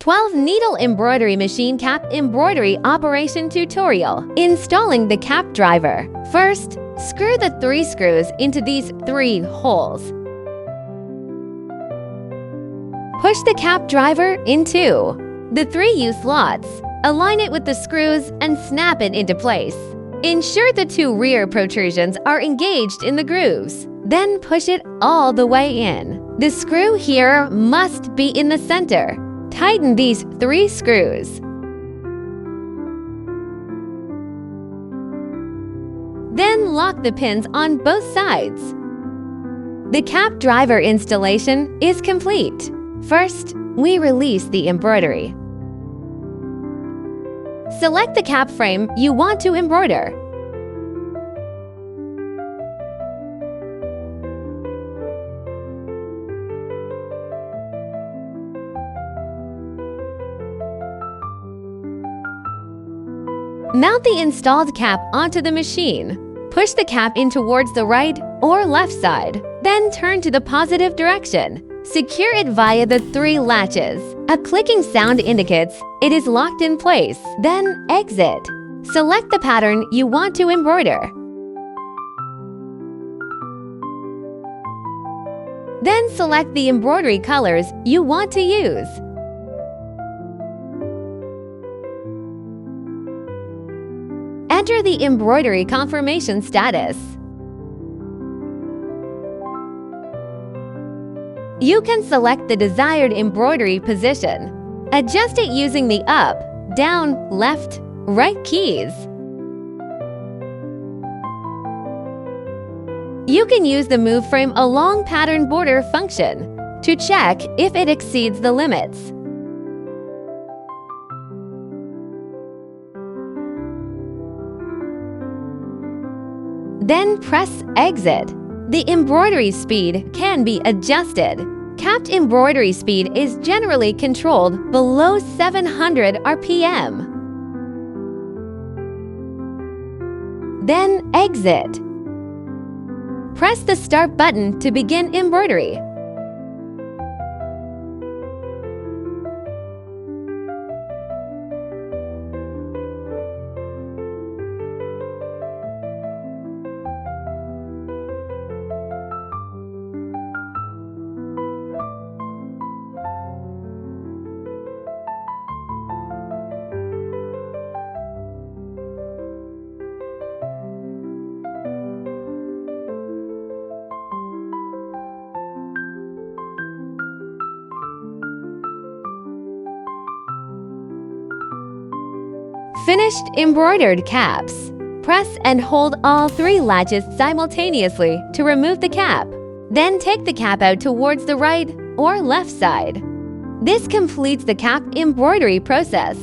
12 Needle Embroidery Machine Cap Embroidery Operation Tutorial. Installing the cap driver. First, screw the 3 screws into these 3 holes. Push the cap driver into the 3 U slots. Align it with the screws and snap it into place. Ensure the 2 rear protrusions are engaged in the grooves. Then push it all the way in. The screw here must be in the center. Tighten these 3 screws. Then lock the pins on both sides. The cap driver installation is complete. First, we release the embroidery. Select the cap frame you want to embroider. Mount the installed cap onto the machine. Push the cap in towards the right or left side. Then turn to the positive direction. Secure it via the 3 latches. A clicking sound indicates it is locked in place. Then exit. Select the pattern you want to embroider. Then select the embroidery colors you want to use. Enter the embroidery confirmation status. You can select the desired embroidery position. Adjust it using the up, down, left, right keys. You can use the Move Frame Along Pattern Border function to check if it exceeds the limits. Then press Exit. The embroidery speed can be adjusted. Capped embroidery speed is generally controlled below 700 RPM. Then exit. Press the Start button to begin embroidery. Finished embroidered caps. Press and hold all 3 latches simultaneously to remove the cap. Then take the cap out towards the right or left side. This completes the cap embroidery process.